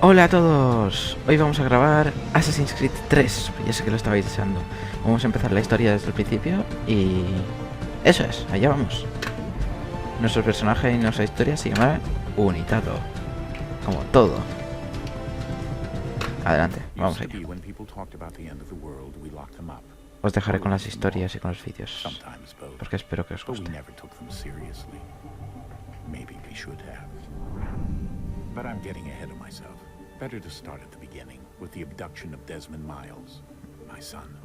Hola a todos, hoy vamos a grabar Assassin's Creed 3, ya sé que lo estabais deseando. Vamos a empezar la historia desde el principio y... eso es, allá vamos. Nuestro personaje y nuestra historia se llama UNITATOS, como todo. Adelante, vamos allá. Os dejaré con las historias y con los vídeos, porque espero que os guste. But I'm getting ahead of myself. Better to start at the beginning, with the abduction of Desmond Miles, my son.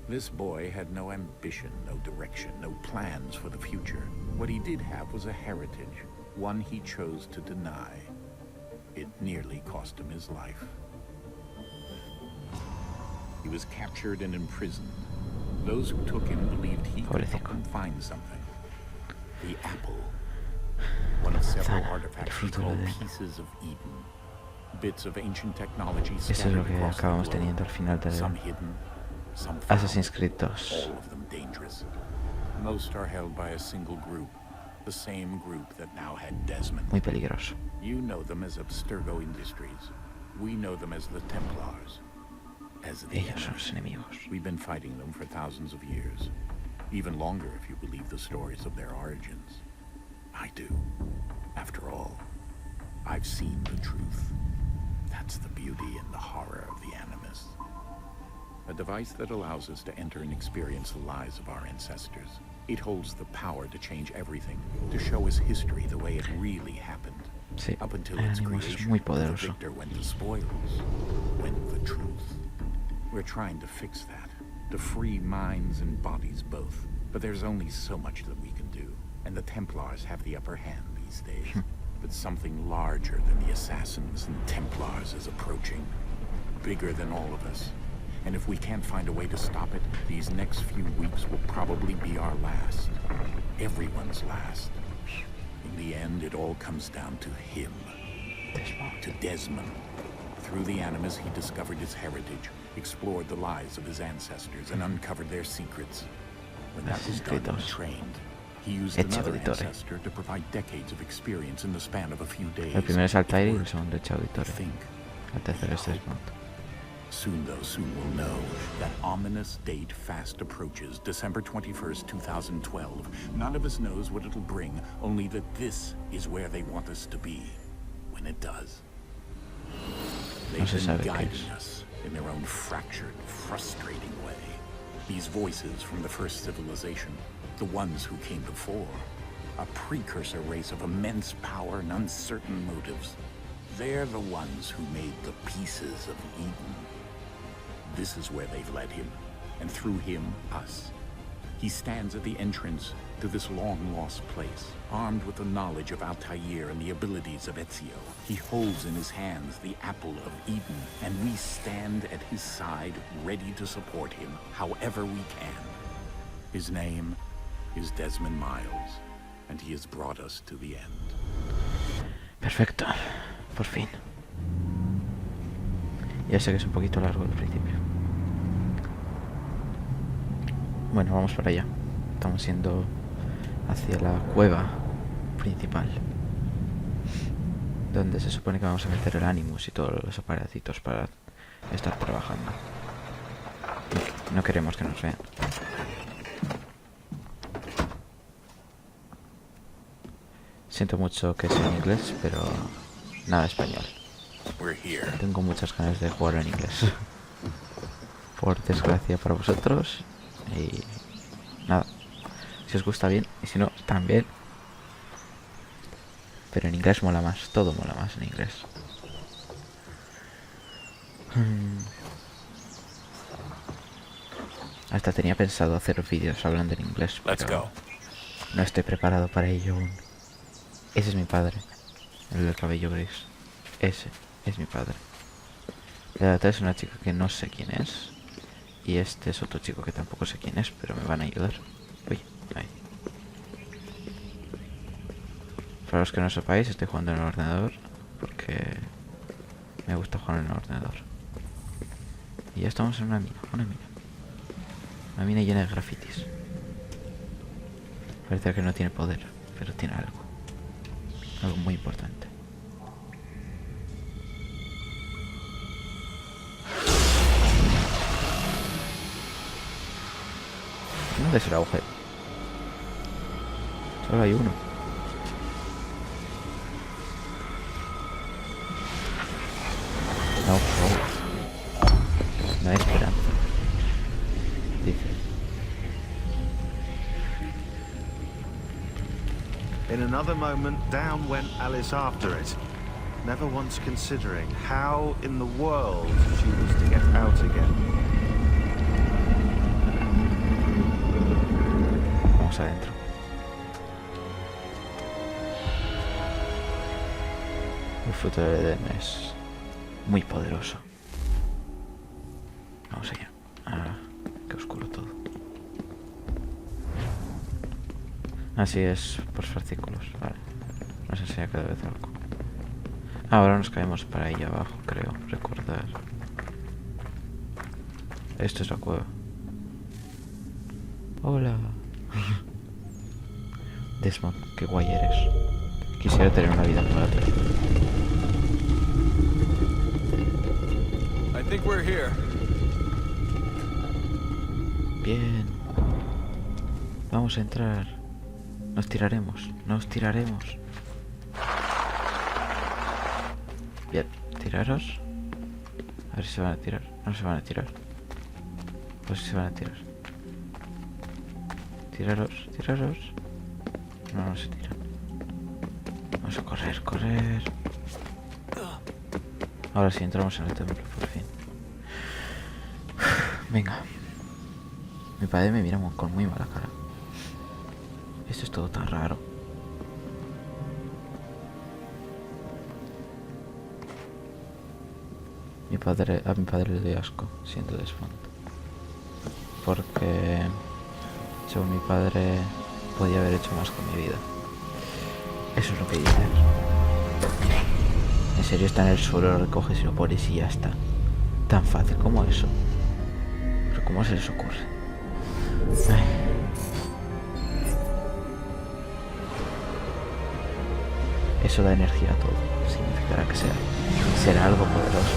This boy had no ambition, no direction, no plans for the future. What he did have was a heritage, one he chose to deny. It nearly cost him his life. He was captured and imprisoned. Those who took him believed he could help them find something. The apple. One of several artifacts called pieces of Eden. Bits of ancient technology scattered across the globe. Some hidden, some found, Assassin's Creed 2. all of them dangerous. Most are held by a single group, the same group that now had Desmond. Muy peligroso. You know them as Abstergo Industries. We know them as the Templars. As the Ellos son los enemigos. We've been fighting them for thousands of years. Even longer if you believe the stories of their origins. I do. After all, I've seen the truth. That's the beauty and the horror of the Animus. A device that allows us to enter and experience the lives of our ancestors. It holds the power to change everything, to show us history the way it really happened. Sí, Up until el its Animus es creation, muy the poderoso. victor went the spoils, went the truth. We're trying to fix that, to free minds and bodies both. But there's only so much that we can do. And the Templars have the upper hand these days. But something larger than the Assassins and Templars is approaching. Bigger than all of us. And if we can't find a way to stop it, these next few weeks will probably be our last. Everyone's last. In the end, it all comes down to him. To Desmond. Through the Animus, he discovered his heritage, explored the lives of his ancestors, and uncovered their secrets. When that was done and trained, he used another ancestor to provide decades of experience in the span of a few days. El primero es Altair y el segundo es Auditore. Think. El tercero es Desmond. Soon we'll know that ominous date fast approaches, December 21st, 2012. None of us knows what it'll bring, only that this is where they want us to be, when it does. They've been guiding us in their own fractured, frustrating way. These voices from the first civilization, the ones who came before, a precursor race of immense power and uncertain motives. They're the ones who made the pieces of Eden. This is where they've led him, and through him, us. He stands at the entrance to this long-lost place, armed with the knowledge of Altair and the abilities of Ezio. He holds in his hands the apple of Eden, and we stand at his side, ready to support him, however we can. His name is Desmond Miles, and he has brought us to the end. Perfecto, por fin. Ya sé que es un poquito largo al principio. Bueno, vamos para allá. Estamos yendo hacia la cueva principal, donde se supone que vamos a meter el Animus y todos los aparatitos para estar trabajando. No queremos que nos vean. Siento mucho que sea en inglés, pero nada español. Tengo muchas ganas de jugar en inglés. Por desgracia para vosotros. Y nada, si os gusta bien, y si no, también. Pero en inglés mola más, todo mola más en inglés. Hasta tenía pensado hacer vídeos hablando en inglés, pero no estoy preparado para ello aún. Ese es mi padre, el del cabello gris. Ese es mi padre. La otra es una chica que no sé quién es. Y este es otro chico que tampoco sé quién es, pero me van a ayudar. Uy, ahí. Para los que no sepáis, estoy jugando en el ordenador porque me gusta jugar en el ordenador. Y ya estamos en una mina, una mina llena de grafitis. Parece que no tiene poder, pero tiene algo muy importante. ¿Dónde es el agujero? Solo hay uno. No, por favor. No hay esperanza. Dice. In another moment, down went Alice after it, never once considering how in the world she was to get out again. Vamos adentro. El fruto del Edén es muy poderoso. Vamos allá. Ah, qué oscuro todo. Así es por fascículos. Vale. Nos enseña cada vez algo. Ahora nos caemos para ahí abajo, creo. Recordar. Esto es la cueva. Hola. Desmond, qué guay eres. Quisiera tener una vida como la tuya. I think we're here. Bien. Vamos a entrar. Nos tiraremos. Nos tiraremos. Bien. Tiraros. A ver si se van a tirar. No se van a tirar. Pues si se van a tirar. Tiraros. Tiraros. No, no se tiran. Vamos a correr, correr. Ahora sí entramos en el templo, por fin. Venga. Mi padre me mira con muy mala cara. Esto es todo tan raro. A mi padre le doy asco, siento Desmond. Porque, según mi padre, podía haber hecho más con mi vida. Eso es lo que dices. En serio, está en el suelo, lo recoges y lo pones y ya está. Tan fácil como eso. Pero ¿cómo se les ocurre? Ay. Eso da energía a todo. Significará que será algo poderoso.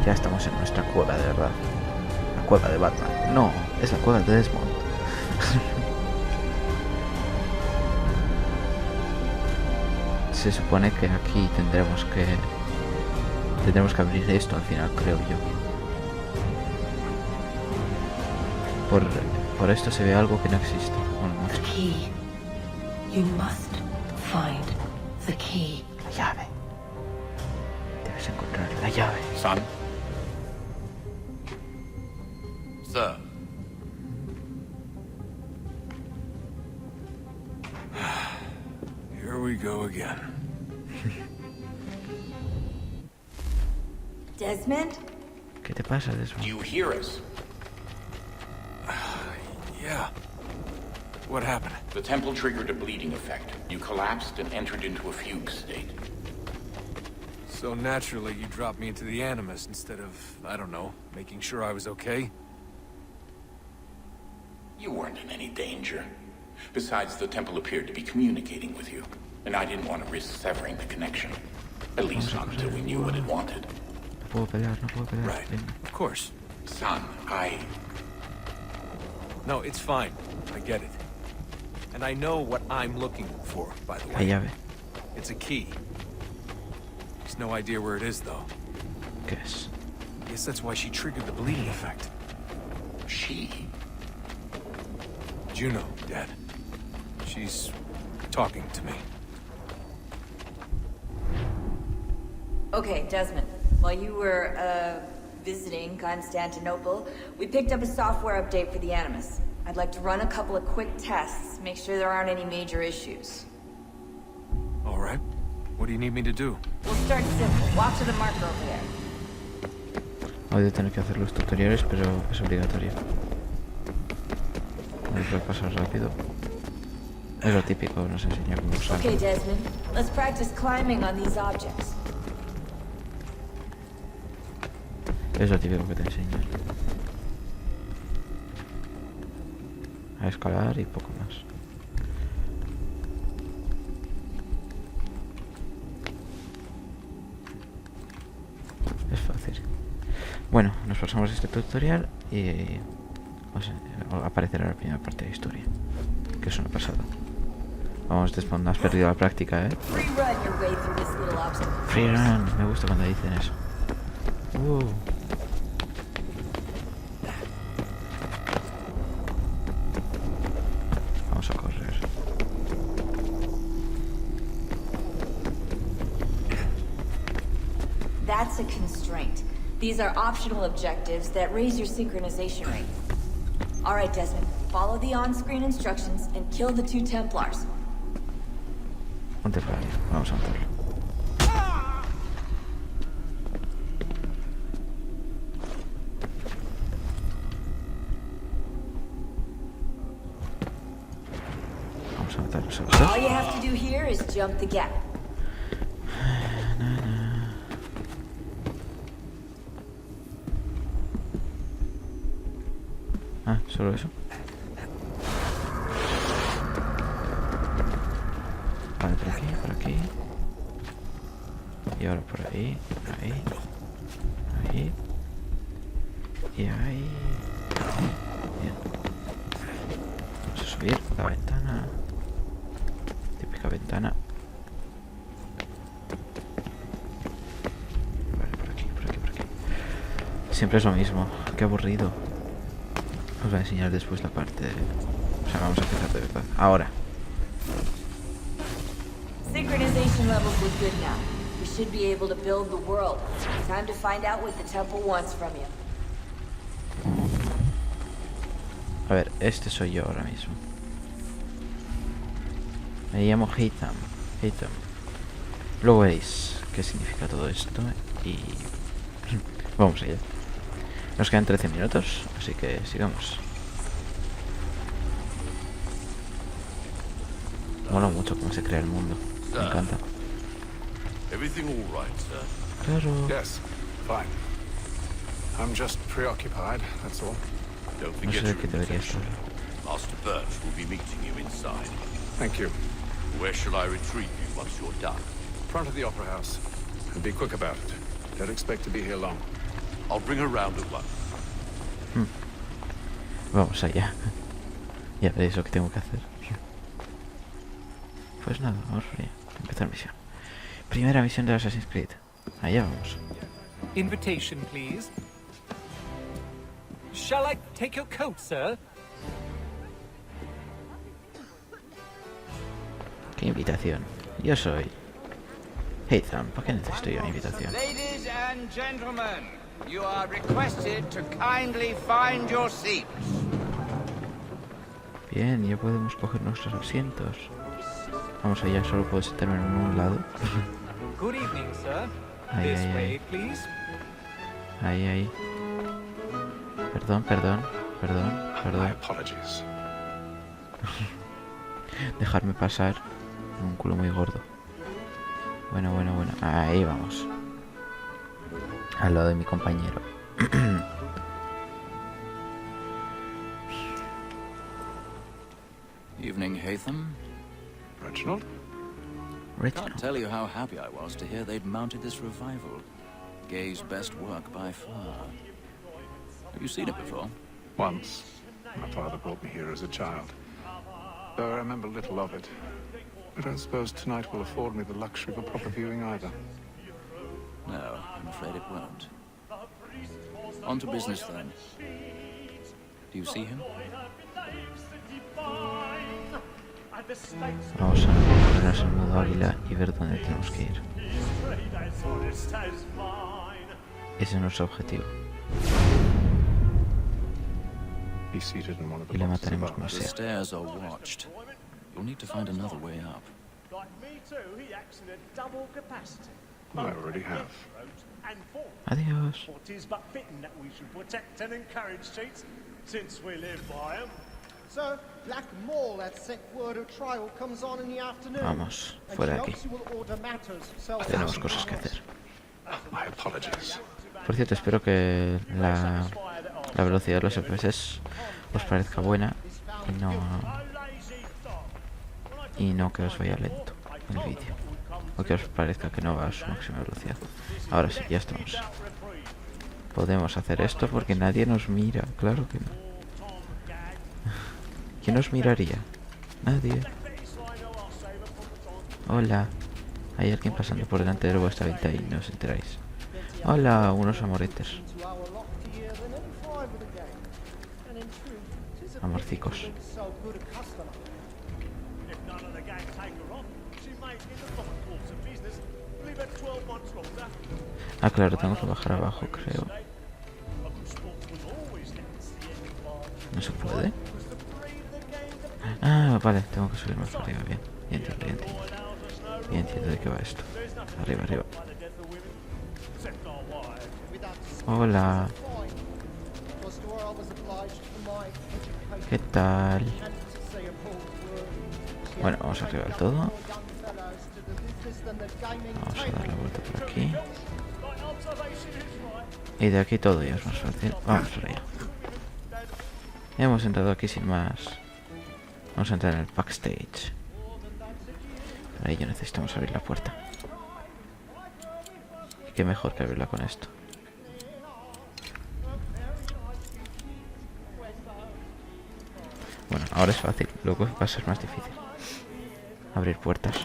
Ya estamos en nuestra cueva de verdad. La cueva de Batman. No, es la cueva de Desmond. Se supone que aquí tendremos que abrir esto al final, creo yo. Por esto se ve algo que no existe. Bueno, no The key. You must find the key. La llave. Debes encontrar la llave. Son? Sir. Here we go again. Desmond? ¿Qué te pasa, Do Desmond? you hear us? Yeah. What happened? The temple triggered a bleeding effect. You collapsed and entered into a fugue state. So naturally, you dropped me into the Animus instead of, I don't know, making sure I was okay? You weren't in any danger. Besides, the temple appeared to be communicating with you, and I didn't want to risk severing the connection. At least not until we knew what it wanted. No puedo pelear, no puedo pelear. Right. Venga. Of course. Son, No, it's fine. I get it. And I know what I'm looking for, by the La way. llave. It's a key. There's no idea where it is, though. ¿Qué es? Guess that's why she triggered the bleeding effect. She? Juno, Dad. She's talking to me. Okay, Desmond. While you were, visiting Constantinople, we picked up a software update for the Animus. I'd like to run a couple of quick tests, make sure there aren't any major issues. All right. What do you need me to do? We'll start simple. Walk to the marker over there. Voy a tener que hacer los tutoriales, pero es obligatorio. No puedo pasar rápido. Es lo típico, nos enseña cómo usarlo. Okay, Desmond. Let's practice climbing on these objects. Es lo típico que te enseñan. A escalar y poco más. Bueno, nos pasamos este tutorial y aparecerá la primera parte de la historia, que es una pasada. Vamos, Desmond, no has perdido la práctica, ¿eh? Free run, me gusta cuando dicen eso. Vamos a correr. That's a constraint. These are optional objectives that raise your synchronization rate. Alright, Desmond, follow the on-screen instructions and kill the 2 Templars. Un templario, vamos a matarlo. Vamos a matarlos a los dos. All you have to do here is jump the gap. Ah, solo eso. Vale, por aquí, por aquí. Y ahora por ahí, ahí, ahí. Y ahí. Bien. Vamos a subir la ventana. Típica ventana. Vale, por aquí, por aquí, por aquí. Siempre es lo mismo. Qué aburrido. Os voy a enseñar después la parte de... O sea, vamos a empezar de verdad. Ahora. Synchronization levels look good now. We should be able to build the world. Time to find out what the temple wants from you. A ver, este soy yo ahora mismo. Me llamo Hatham. Luego veréis qué significa todo esto y... Vamos allá. Nos quedan 13 minutos, así que sigamos. Mola mucho cómo se crea el mundo. Me encanta. Everything all right, sir? Claro. Yes, fine. I'm just preoccupied, that's all. Don't No forget sé de your qué debería estar. invitation. Master Birch will be meeting you inside. Thank you. Where shall I retrieve you once you're done? Front of the Opera House. And be quick about it. Don't expect to be here long. I'll bring her round at once. Vamos allá. Ya veréis lo que tengo que hacer. Pues nada, vamos por allá. Empezar misión. Primera misión de Assassin's Creed. Allá vamos. Invitation, please. Shall I take your coat, sir? ¿Qué invitación? Yo soy Hatham. ¿Para qué necesito yo una invitación? Ladies and gentlemen, you are requested to kindly find your seats. Bien, ya podemos coger nuestros asientos. Vamos allá, solo puedo sentarme en un lado. Good evening, sir. Ay, This ay, way, ay. please. Ahí, ahí. Perdón. My apologies. Dejarme pasar. Un culo muy gordo. Bueno. Ahí vamos. Al lado de mi compañero. Evening, Hatham. Reginald? Can't tell you how happy I was to hear they'd mounted this revival. Gay's best work by far. Have you seen it before? Once. My father brought me here as a child. Though I remember little of it. I don't suppose tonight will afford me the luxury of a proper viewing either. No, I'm afraid it won't. On to business, then. Do you see him? Vamos a ponernos en modo águila y ver dónde tenemos que ir. Ese es nuestro objetivo. He's seated in one of Y the le boxes mataremos above. como The sea. stairs are watched. You'll need to find another way up. I already have. Adiós. Since we live by 'em. So, Black Mall that sent word of trial comes on in the afternoon. Vamos, And fuera de she aquí. obviously will order matters herself. Tenemos cosas que hacer. My apologies. Por cierto, espero que la velocidad de los FPS os parezca buena y no que os vaya lento el vídeo. O que os parezca que no va a su máxima velocidad. Ahora sí, ya estamos. Podemos hacer esto porque nadie nos mira. Claro que no. ¿Quién nos miraría? Nadie. Hola. Hay alguien pasando por delante de vuestra venta y no os enteráis. Hola, unos amoretes. Amorcicos. Ah, claro, tengo que bajar abajo, creo. ¿No se puede? Ah, vale, tengo que subir más arriba. Bien, bien entiendo, bien entiendo. Bien entiendo de qué va esto. Arriba, arriba. Hola. ¿Qué tal? Bueno, vamos arriba del todo. Vamos a dar la vuelta por aquí. Y de aquí todo ya es más fácil. Vamos por allá. Hemos entrado aquí sin más. Vamos a entrar en el backstage. Para ello necesitamos abrir la puerta. Y qué mejor que abrirla con esto. Bueno, ahora es fácil. Luego va a ser más difícil. Abrir puertas.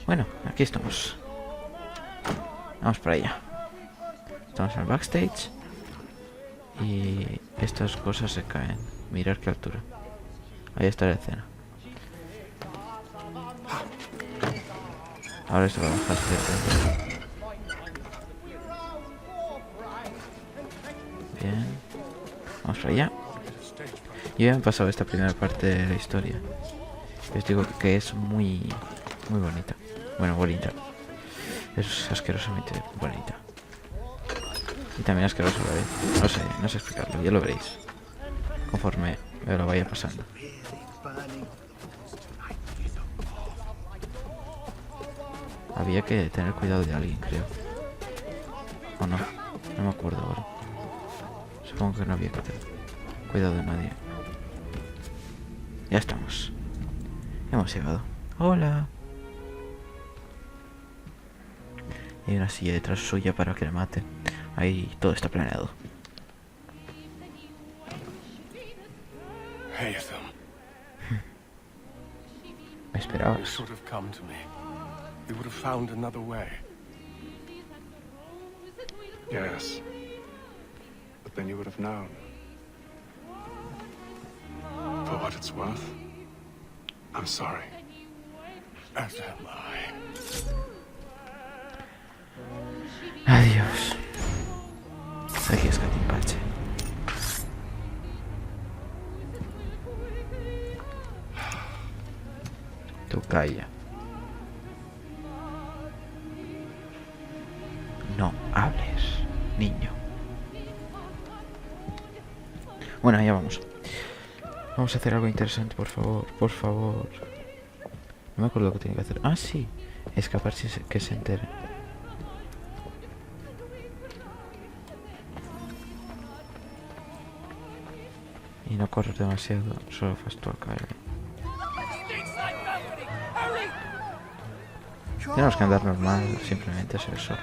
Bueno, aquí estamos. Vamos para allá. Estamos en el backstage. Y estas cosas se caen. Mirad qué altura. Ahí está la escena. Ahora se va a bajar cerca. Bien. Vamos para allá. Yo ya me he pasado esta primera parte de la historia. Les digo que es muy bonita. Bueno, bonita. Es asquerosamente bonita. Y también asqueroso a la vez. No sé explicarlo, ya lo veréis. Conforme me lo vaya pasando. Había que tener cuidado de alguien, creo. ¿O no? No me acuerdo ahora. Supongo que no había que tener cuidado de nadie. Ya estamos. Hemos llegado. Hola. Y hay una silla detrás suya para que la mate. Ahí todo está planeado. ¿Me esperabas? You would have found another way. Yes. But then you would have known. For what it's worth, I'm sorry. As am I. Adiós. Aquí es Catimpache. Tú calla. No hables, niño. Bueno, ya vamos. Vamos a hacer algo interesante, por favor, por favor. No me acuerdo lo que tenía que hacer. Ah, sí. Escapar sin que se entere. Y no correr demasiado, solo fast al caer. Tenemos que andar normal, simplemente es eso.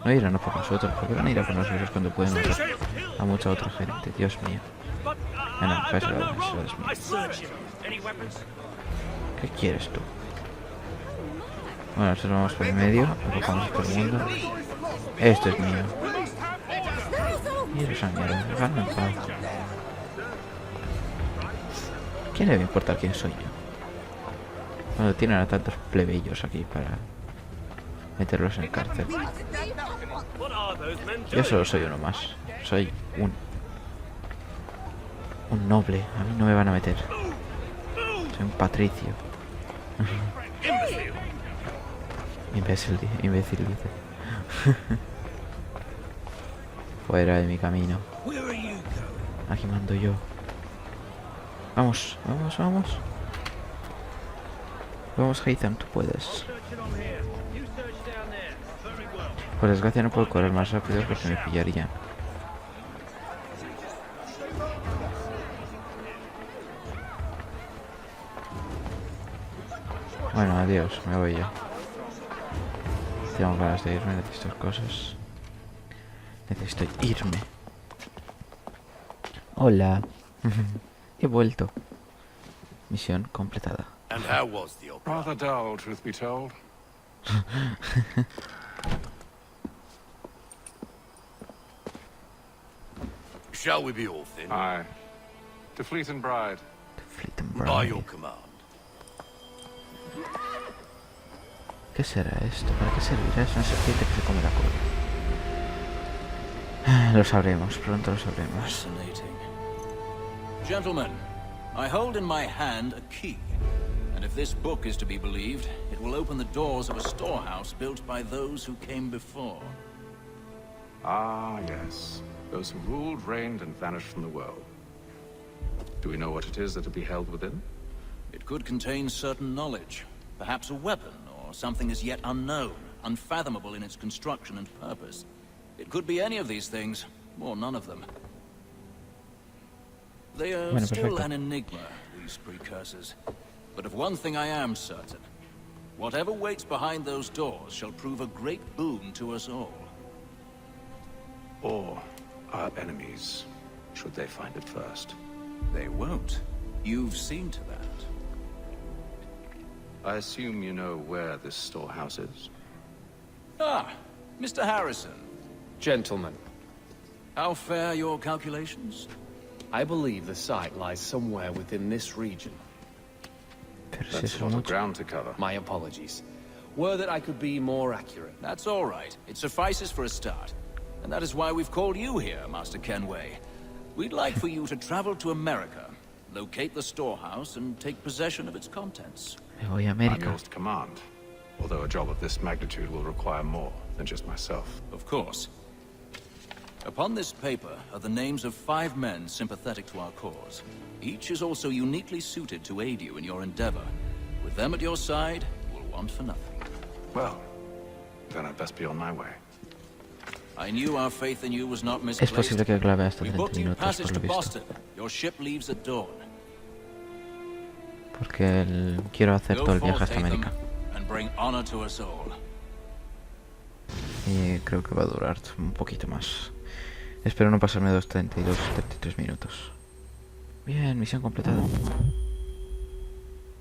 No irán a por nosotros, porque van a ir a por nosotros cuando pueden matar a mucha otra gente, Dios mío. No, eso es mío. ¿Qué quieres tú? Bueno, nosotros vamos por el medio, empujamos por el mundo. Esto es mío. Mira esa mierda, dejadme en paz. ¿Quién le va a importar quién soy yo? Cuando tienen a tantos plebeyos aquí para meterlos en cárcel. Yo solo soy uno más. Soy un noble. A mí no me van a meter. Soy un patricio. Imbécil dice. Fuera de mi camino. Aquí mando yo. Vamos, vamos, vamos. Vamos, Hatham, tú puedes. Por desgracia no puedo correr más rápido porque me pillaría. Bueno, adiós, me voy yo. Tengo ganas de irme de estas cosas. Necesito irme. Hola. He vuelto. Misión completada. And how was the opera? Rather dull, truth be told. Shall we be off then? Aye. To Fleet and Bride. Fleet and By Bride. your command. ¿Qué será esto? ¿Para qué servirá? Es una serpiente que se come la cola. Lo sabremos, pronto lo sabremos. Fascinating. Gentlemen, I hold in my hand a key. And if this book is to be believed, it will open the doors of a storehouse built by those who came before. Ah, yes. Those who ruled, reigned, and vanished from the world. Do we know what it is that will be held within? It could contain certain knowledge. Perhaps a weapon, or something as yet unknown, unfathomable in its construction and purpose. It could be any of these things, or none of them. They are still an enigma, these precursors. But of one thing I am certain. Whatever waits behind those doors shall prove a great boon to us all. Or our enemies, should they find it first. They won't. You've seen to that. I assume you know where this storehouse is? Ah, Mr. Harrison. Gentlemen, How fare your calculations? I believe the site lies somewhere within this region. Pero si That's es a lot of mucho. ground to cover. My apologies. Were that I could be more accurate. That's all right. It suffices for a start. And that is why we've called you here, Master Kenway. We'd like for you to travel to America, locate the storehouse, and take possession of its contents. Me voy a I'm América. yours to command, although a job of this magnitude will require more than just myself. Of course. Upon this paper are the names of 5 men sympathetic to our cause. Each is also uniquely suited to aid you in your endeavor. With them at your side, you will want for nothing. Well, then I'd best be on my way. I knew our faith in you was not Es misplaced. posible que clave hasta We 30 booked you minutos passage por to lo visto. Boston. Your ship leaves at dawn. Porque quiero hacer Go todo el viaje forth, hasta América. Hatham, and bring honor to us all. Y creo que va a durar un poquito más. Espero no pasarme 33 minutos. Bien, misión completada.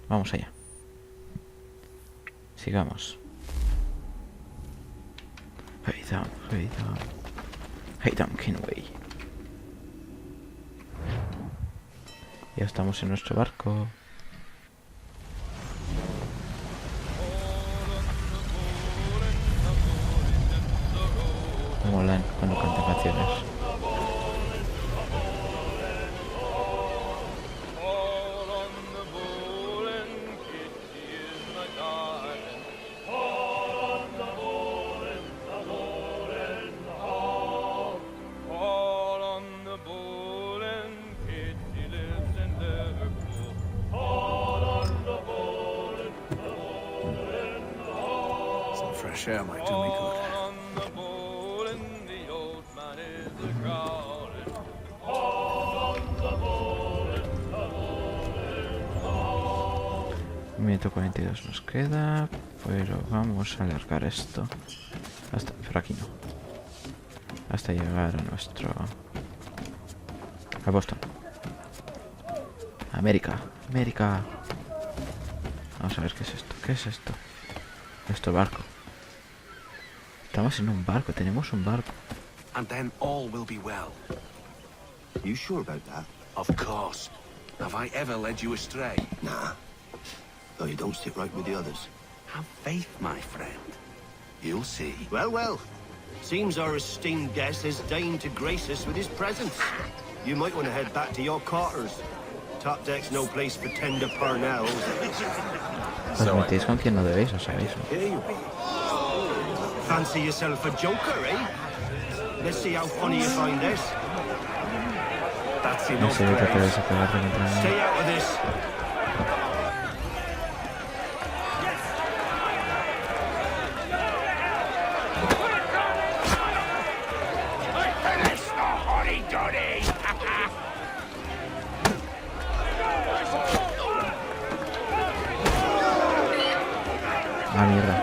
Vamos allá. Sigamos. Hatham Kenway. Ya estamos en nuestro barco. Me molan cuando cantan canciones. Some fresh air might do me good. Minuto 42 nos queda, pero vamos a alargar esto hasta, por aquí no, hasta llegar a nuestro, a Boston, América. Vamos a ver qué es esto, nuestro barco. Estamos en un barco, tenemos un barco. And then all will be well. You sure about that? Of course. Have I ever led you astray? Nah. Though you don't stick right with the others. Have faith, my friend. You'll see. Well, well. Seems our esteemed guest has deigned to grace us with his presence. You might want to head back to your quarters. Top deck's no place for tender parnells. Os metéis con quien no debéis, lo sabéis, ¿no? Here you be. Fancy yourself a joker, eh? Let's see how funny you find this. That's No enough, sé de qué te vais Graves. a pegar de mientras. Stay out of this. Ah, mierda.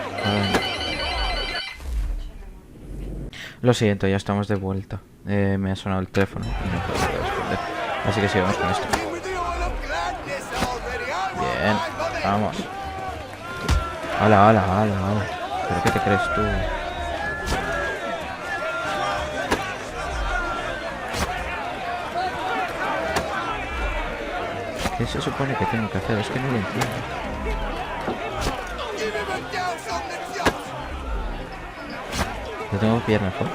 Lo siento, ya estamos de vuelta. Me ha sonado el teléfono y no puedo responder. Así que sigamos con esto. Bien, vamos. Hola, hola, hola, hola. ¿Pero qué te crees tú? ¿Qué se supone que tengo que hacer? Es que no lo entiendo. ¿Lo tengo que pillar mejor?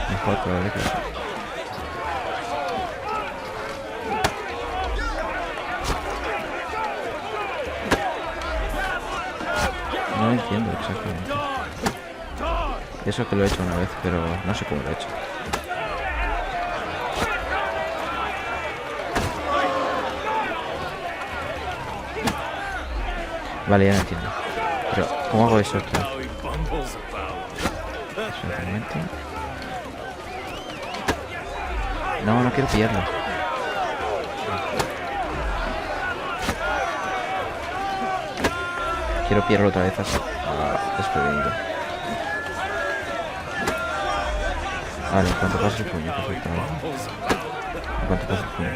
Mejor, probable que sí. No lo entiendo exactamente. Eso que lo he hecho una vez, pero no sé cómo lo he hecho. Vale, ya lo entiendo. Pero, ¿cómo hago eso? Exactamente. No, no quiero pillarlo. Quiero pillarlo otra vez así. Desprevenido. Vale, en cuanto pase el puño, perfecto. En cuanto pase el puño.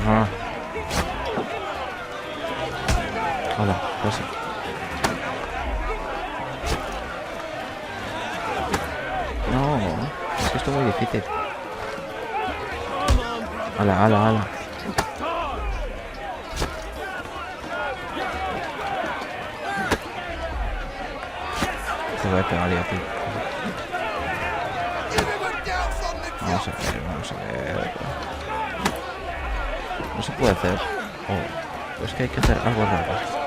Ah. Hola, casi. No, es que esto es muy difícil. Hola, hola, hola. Te voy a pegar a ti. Vamos a ver, vamos a ver. No se puede hacer. Oh, es que hay que hacer algo raro.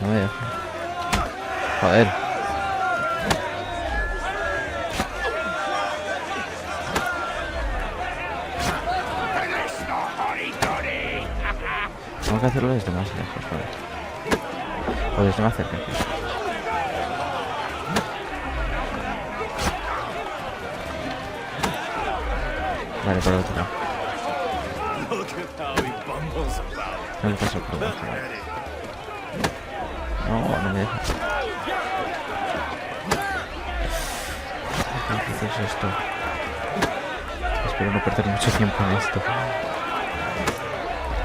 No me deja. Joder. Tengo que hacerlo desde más lejos, joder. O desde más cerca. Vale, por el otro lado. No le paso por abajo. No, no me deja. Qué difícil es esto. Espero no perder mucho tiempo en esto.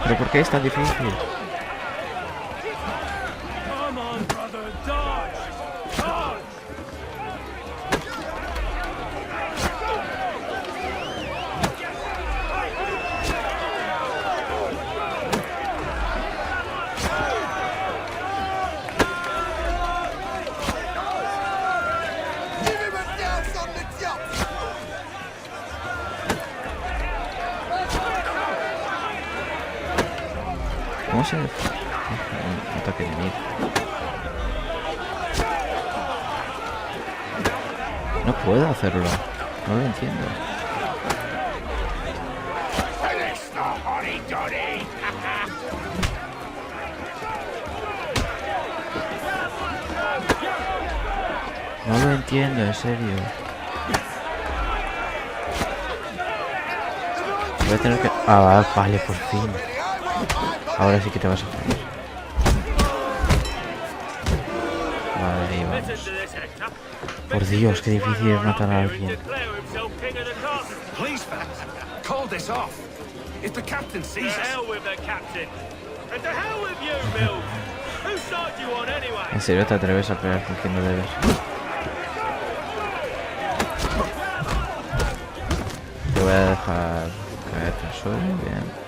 ¿Pero por qué es tan difícil? ¿Cómo se...? Un ataque de miedo. No puedo hacerlo. No lo entiendo. No lo entiendo, en serio. Voy a tener que... Ah, vale, por fin. Ahora sí que te vas a hacer. Vale, ahí vamos. Por Dios, qué difícil es matar a alguien. ¿En serio te atreves a pelear con quien no debes? Te voy a dejar caerte al suelo, bien.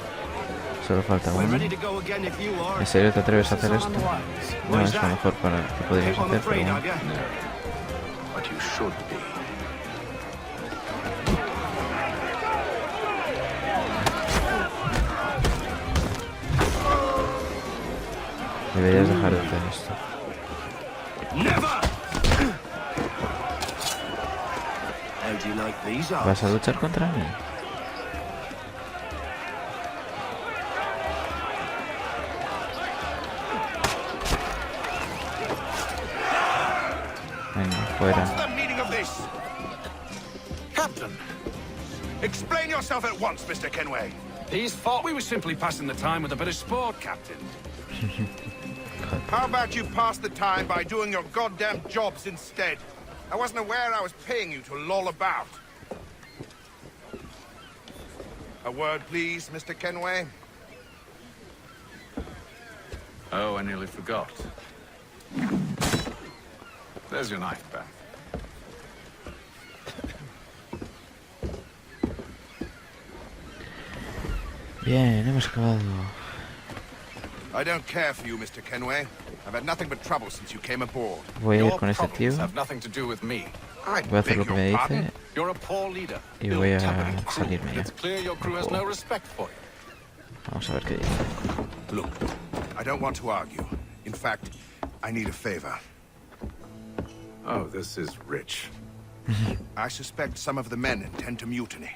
Solo falta uno. ¿En serio te atreves a hacer esto? No es lo mejor para que podrías hacer, pero bueno. Deberías dejar de hacer esto. ¿Vas a luchar contra mí? Venga, fuera. Explain yourself at once, Mr. Kenway. He's thought we were simply passing the time with a bit of sport, Captain. How about you pass the time by doing your goddamn jobs instead? I wasn't aware I was paying you to loll about. A word, please, Mr. Kenway. Oh, I nearly forgot. There's your knife back. Bien, hemos acabado. I don't care for you, Mr. Kenway. I've had nothing but trouble since you came aboard. Voy a ir con este tío. Have nothing to do with me. Voy a hacer lo que me dice. You're a poor leader. Y voy a salirme ya. It's clear your crew has no respect for you. Vamos a ver qué dice. Look, I don't want to argue. In fact, I need a favor. Oh, this is rich. I suspect some of the men intend to mutiny.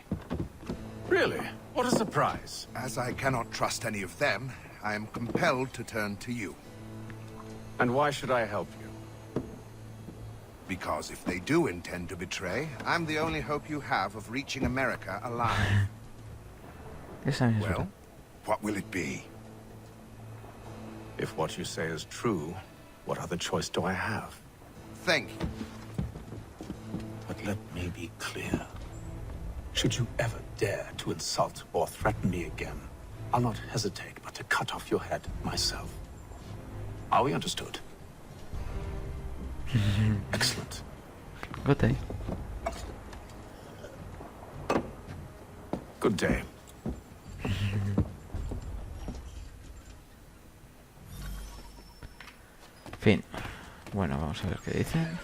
Really? What a surprise. As I cannot trust any of them, I am compelled to turn to you. And why should I help you? Because if they do intend to betray, I'm the only hope you have of reaching America alive. Well, what will it be? If what you say is true, what other choice do I have? Thank you. But let me be clear. Should you ever dare to insult or threaten me again, I'll not hesitate but to cut off your head myself. Are we understood? Excellent. Good day. Good day. Fin. Bueno, vamos a ver qué dicen.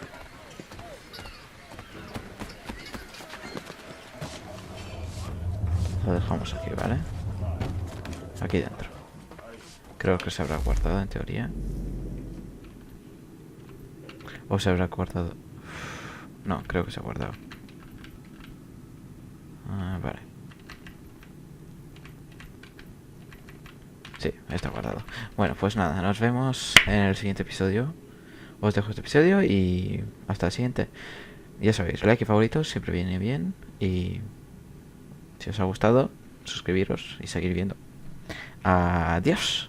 Lo dejamos aquí, ¿vale? Aquí dentro. Creo que se habrá guardado en teoría. O se habrá guardado. No, creo que se ha guardado. Vale. Sí, está guardado. Bueno, pues nada, nos vemos en el siguiente episodio. Os dejo este episodio y hasta el siguiente. Ya sabéis, like y favoritos siempre viene bien. Y si os ha gustado, suscribiros y seguir viendo. Adiós.